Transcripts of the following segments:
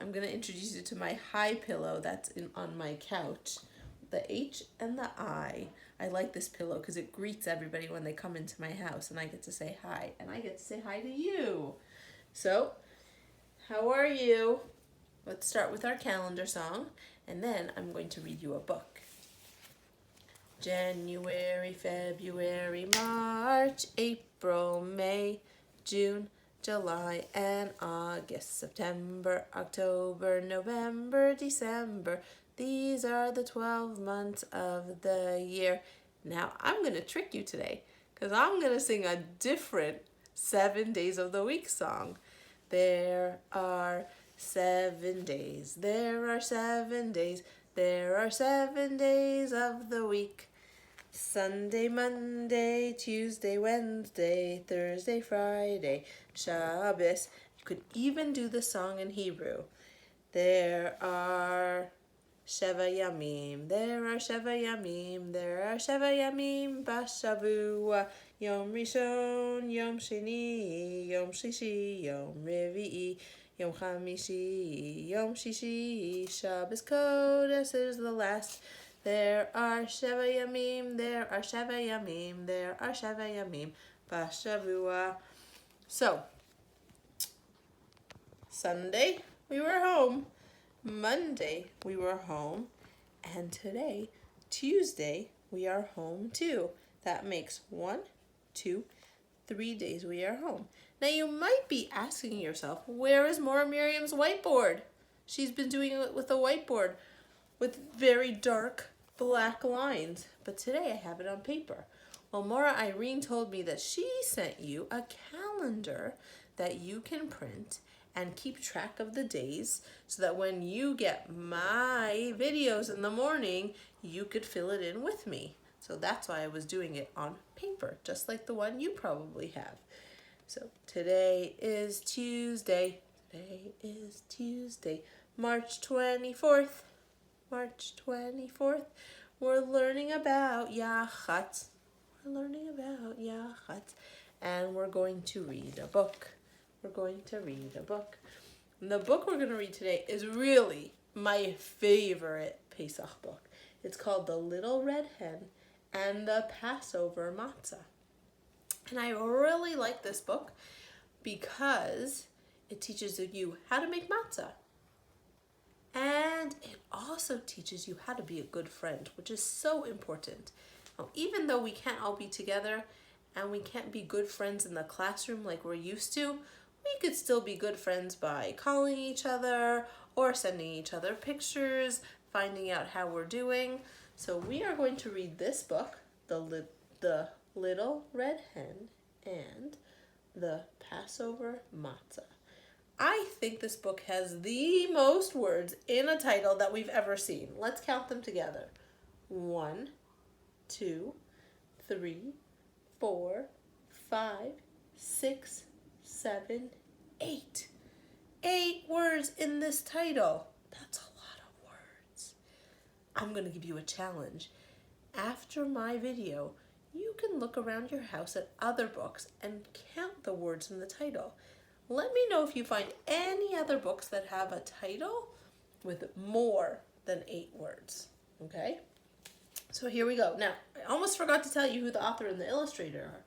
I'm going to introduce you to my hi pillow that's on my couch. The H and the I. I like this pillow because it greets everybody when they come into my house, and I get to say hi, and I get to say hi to you. So, how are you? Let's start with our calendar song, and then I'm going to read you a book. January, February, March, April, May, June, July, and August, September, October, November, December. These are the 12 months of the year. Now, I'm going to trick you today because I'm going to sing a different 7 days of the week song. There are 7 days. There are 7 days. There are 7 days of the week. Sunday, Monday, Tuesday, Wednesday, Thursday, Friday, Shabbos. You could even do the song in Hebrew. There are Sheva Yamim. There are Sheva Yamim. There are Sheva Yamim Bashavua. Yom Rishon, Yom Sheni, Yom Shishi, Yom Revi'i, Yom Chamishi, Yom Shishi, Shabbos Kodesh is the last. There are Sheva Yamim, there are Sheva Yamim, there are Sheva Yamim Bashavua. So, Sunday, we were home. Monday, we were home. And today, Tuesday, we are home too. That makes 1, 2, 3 days we are home. Now, you might be asking yourself, where is Maura Miriam's whiteboard? She's been doing it with a whiteboard with very dark black lines, but today I have it on paper. Well, Maura Irene told me that she sent you a calendar that you can print and keep track of the days so that when you get my videos in the morning, you could fill it in with me. So that's why I was doing it on paper, just like the one you probably have. So today is Tuesday. Today is Tuesday, March 24th. March 24th, we're learning about Yachat. We're learning about Yachat. And we're going to read a book. We're going to read a book. And the book we're going to read today is really my favorite Pesach book. It's called The Little Red Hen and the Passover Matzah. And I really like this book because it teaches you how to make matzah. And it also teaches you how to be a good friend, which is so important. Now, even though we can't all be together and we can't be good friends in the classroom like we're used to, we could still be good friends by calling each other or sending each other pictures, finding out how we're doing. So we are going to read this book, The Little Red Hen and the Passover Matzah. I think this book has the most words in a title that we've ever seen. Let's count them together. 1, 2, 3, 4, 5, 6, 7, 8. 8 words in this title. That's a lot of words. I'm going to give you a challenge. After my video, you can look around your house at other books and count the words in the title. Let me know if you find any other books that have a title with more than 8 words, okay? So here we go. Now, I almost forgot to tell you who the author and the illustrator are.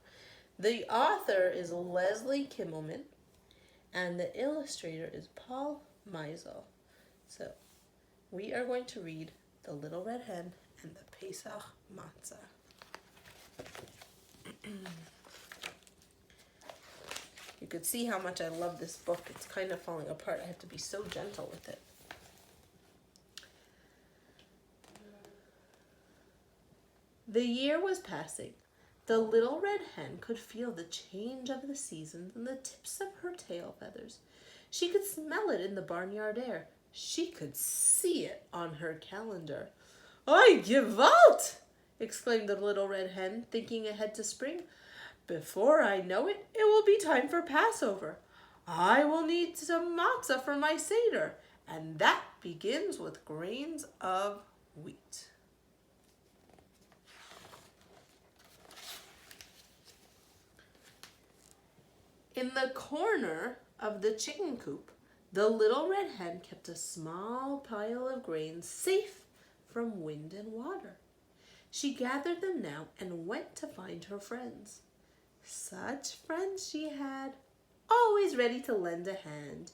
The author is Leslie Kimmelman, and the illustrator is Paul Meisel. So we are going to read The Little Red Hen and the Pesach Matzah. You could see how much I love this book. It's kind of falling apart. I have to be so gentle with it. The year was passing. The little red hen could feel the change of the seasons in the tips of her tail feathers. She could smell it in the barnyard air. She could see it on her calendar. "I give out!" exclaimed the little red hen, thinking ahead to spring. "Before I know it, it will be time for Passover. I will need some matzah for my Seder, and that begins with grains of wheat." In the corner of the chicken coop, The little red hen kept a small pile of grains safe from wind and water. She gathered them now and went to find her friends. Such friends she had, always ready to lend a hand.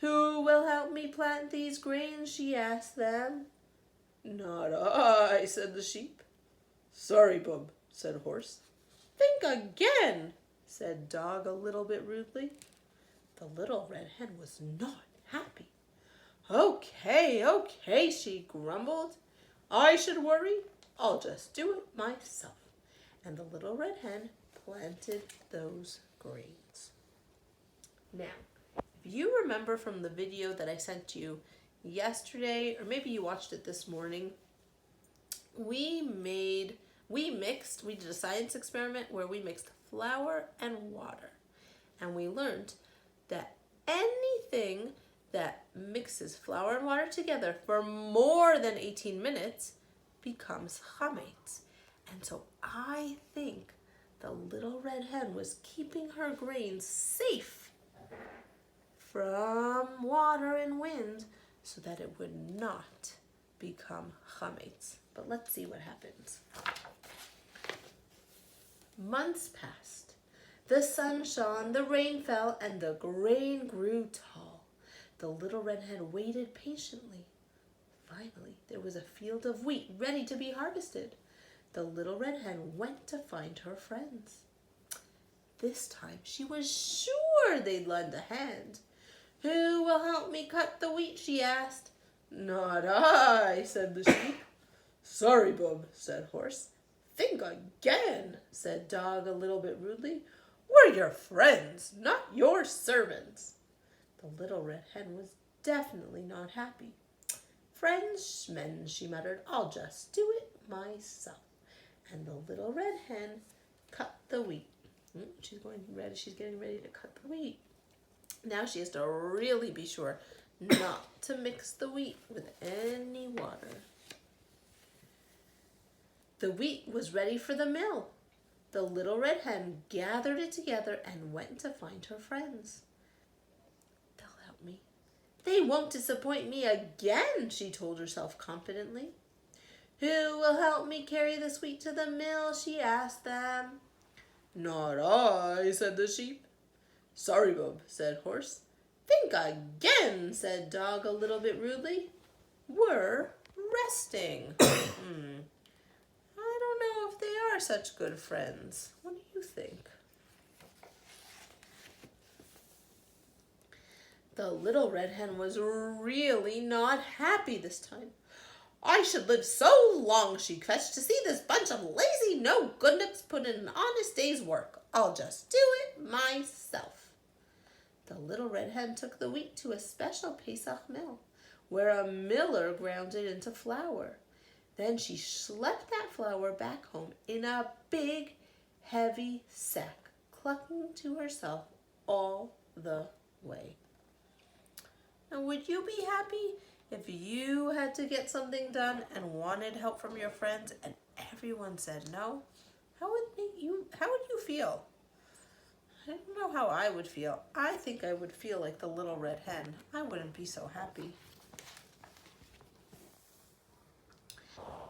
"Who will help me plant these grains?" she asked them. "Not I," said the sheep. "Sorry, bub," said horse. "Think again," said dog a little bit rudely. The little red hen was not happy. Okay, she grumbled. "I should worry. I'll just do it myself." And the little red hen planted those grains. Now, if you remember from the video that I sent you yesterday, or maybe you watched it this morning, we did a science experiment where we mixed flour and water. And we learned that anything that mixes flour and water together for more than 18 minutes becomes chametz. And so I think the little red hen was keeping her grains safe from water and wind so that it would not become chametz. But let's see what happens. Months passed. The sun shone, the rain fell, and the grain grew tall. The little red hen waited patiently. Finally, there was a field of wheat ready to be harvested. The little red hen went to find her friends. This time she was sure they'd lend a hand. "Who will help me cut the wheat?" she asked. "Not I," said the sheep. "Sorry, bub," said horse. "Think again," said dog a little bit rudely. "We're your friends, not your servants." The little red hen was definitely not happy. "Frenchmen," she muttered, "I'll just do it myself." And the little red hen cut the wheat. She's getting ready to cut the wheat. Now she has to really be sure not to mix the wheat with any water. The wheat was ready for the mill. The little red hen gathered it together and went to find her friends. "They'll help me. They won't disappoint me again," she told herself confidently. "Who will help me carry this wheat to the mill?" she asked them. "Not I," said the sheep. "Sorry, bub," said horse. "Think again," said dog a little bit rudely. "We're resting." I don't know if they are such good friends. What do you think? The little red hen was really not happy this time. "I should live so long," she fetched, "to see this bunch of lazy no-good-nips put in an honest day's work. I'll just do it myself." The little red hen took the wheat to a special Pesach mill, where a miller ground it into flour. Then she schlepped that flour back home in a big, heavy sack, clucking to herself all the way. Now, would you be happy if you had to get something done and wanted help from your friends and everyone said no? How would you feel? I don't know how I would feel. I think I would feel like the little red hen. I wouldn't be so happy.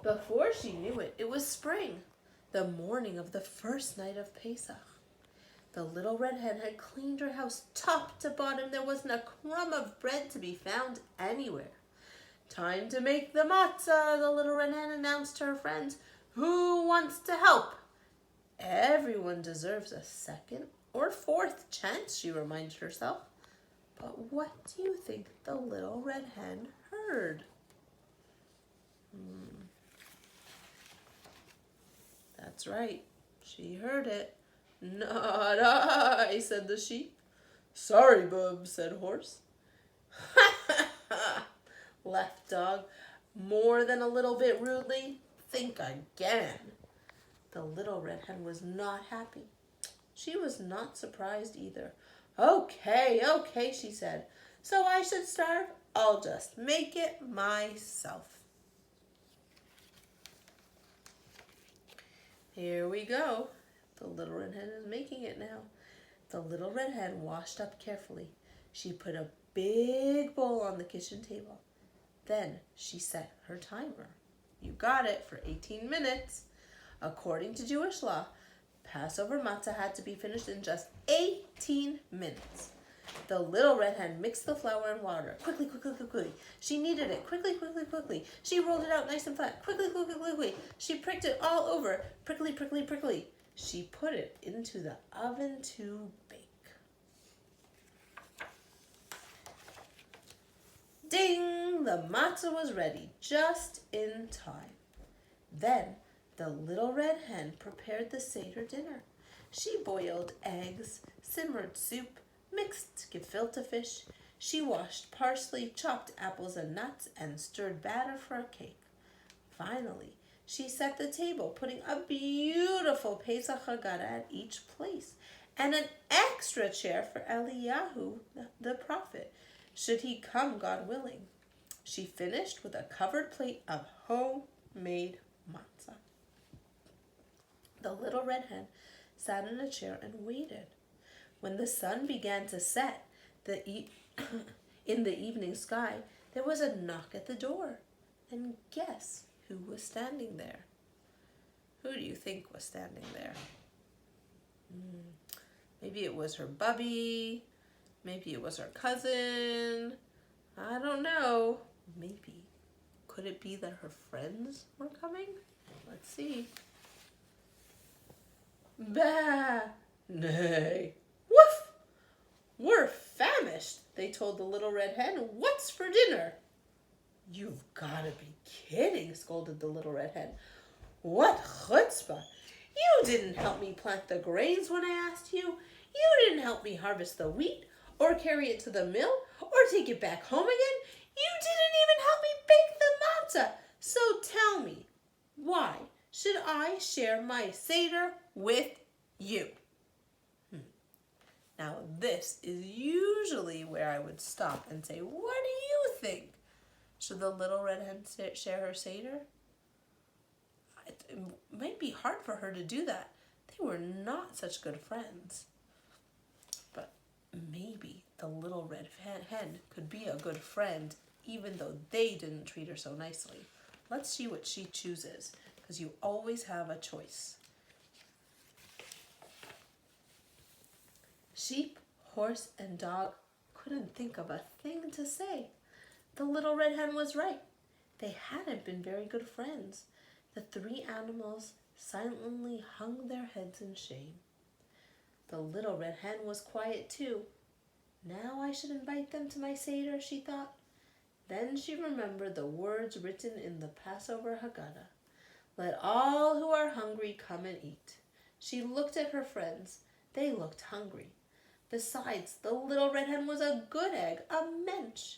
Before she knew it, it was spring, the morning of the first night of Pesach. The little red hen had cleaned her house top to bottom. There wasn't a crumb of bread to be found anywhere. "Time to make the matzah," the little red hen announced to her friends. "Who wants to help?" Everyone deserves a second or fourth chance, she reminded herself. But what do you think the little red hen heard? That's right, she heard it. "Not I," said the sheep. "Sorry, bub," said horse. Left dog, more than a little bit rudely. "Think again." The little red hen was not happy. She was not surprised either. Okay, she said. "So I should starve? I'll just make it myself." Here we go. The little red hen is making it now. The little red hen washed up carefully. She put a big bowl on the kitchen table. Then she set her timer. You got it, for 18 minutes. According to Jewish law, Passover matzah had to be finished in just 18 minutes. The little red hen mixed the flour and water. Quickly, quickly, quickly. She kneaded it. Quickly, quickly, quickly. She rolled it out nice and flat. Quickly, quickly, quickly. She pricked it all over. Prickly, prickly, prickly. She put it into the oven to bake. Ding! The matzah was ready just in time. Then the little red hen prepared the Seder dinner. She boiled eggs, simmered soup, mixed gefilte fish. She washed parsley, chopped apples and nuts, and stirred batter for a cake. Finally, she set the table, putting a beautiful Pesach Haggadah at each place, and an extra chair for Eliyahu, the prophet, should he come, God willing. She finished with a covered plate of homemade matzah. The little red hen sat in a chair and waited. When the sun began to set in the evening sky, there was a knock at the door. And guess who was standing there? Who do you think was standing there? Maybe it was her bubby. Maybe it was her cousin. I don't know. Maybe. Could it be that her friends were coming? Let's see. Bah! Nay. Woof! We're famished, they told the little red hen. What's for dinner? You've got to be kidding, scolded the little red hen. What chutzpah! You didn't help me plant the grains when I asked you. You didn't help me harvest the wheat, or carry it to the mill, or take it back home again. You didn't even help me bake the matzah. So tell me, why should I share my Seder with you? Now this is usually where I would stop and say, what do you think? Should the little red hen share her Seder? It might be hard for her to do that. They were not such good friends. But maybe the little red hen could be a good friend even though they didn't treat her so nicely. Let's see what she chooses, because you always have a choice. Sheep, horse, and dog couldn't think of a thing to say. The little red hen was right. They hadn't been very good friends. The three animals silently hung their heads in shame. The little red hen was quiet too. Now I should invite them to my Seder, she thought. Then she remembered the words written in the Passover Haggadah. Let all who are hungry come and eat. She looked at her friends. They looked hungry. Besides, the little red hen was a good egg, a mensch.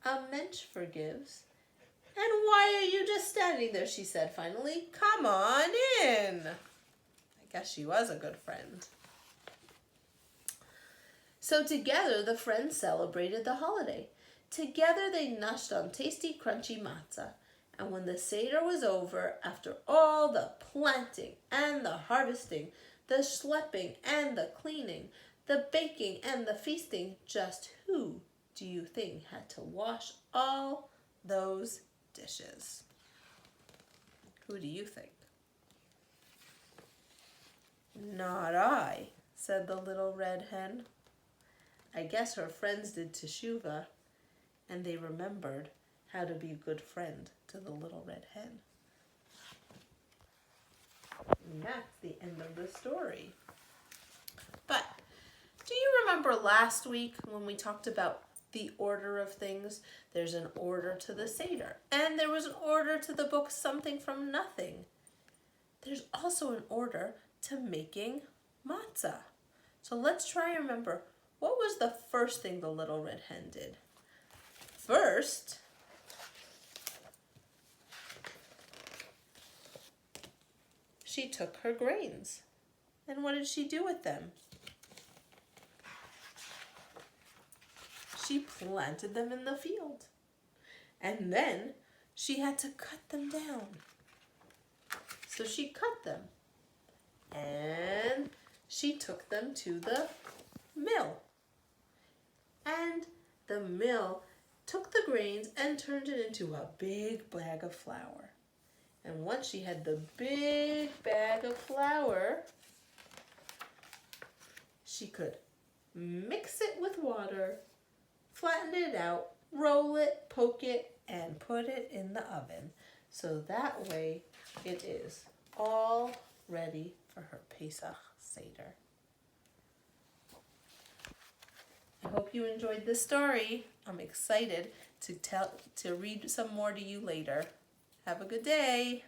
A mensch forgives. And why are you just standing there, she said finally. Come on in. I guess she was a good friend. So together the friends celebrated the holiday. Together they nushed on tasty, crunchy matzah. And when the Seder was over, after all the planting and the harvesting, the schlepping and the cleaning, the baking and the feasting, just who do you think had to wash all those dishes? Who do you think? Not I, said the little red hen. I guess her friends did teshuvah, and they remembered how to be a good friend to the little red hen. And that's the end of the story. But do you remember last week when we talked about the order of things? There's an order to the Seder, and there was an order to the book Something from Nothing. There's also an order to making matzah. So let's try and remember, what was the first thing the little red hen did? First, she took her grains. And what did she do with them? She planted them in the field. And then she had to cut them down. So she cut them. And she took them to the mill. And the mill took the grains and turned it into a big bag of flour. And once she had the big bag of flour, she could mix it with water, flatten it out, roll it, poke it, and put it in the oven. So that way it is all ready for her Pesach Seder. I hope you enjoyed this story. I'm excited to read some more to you later. Have a good day.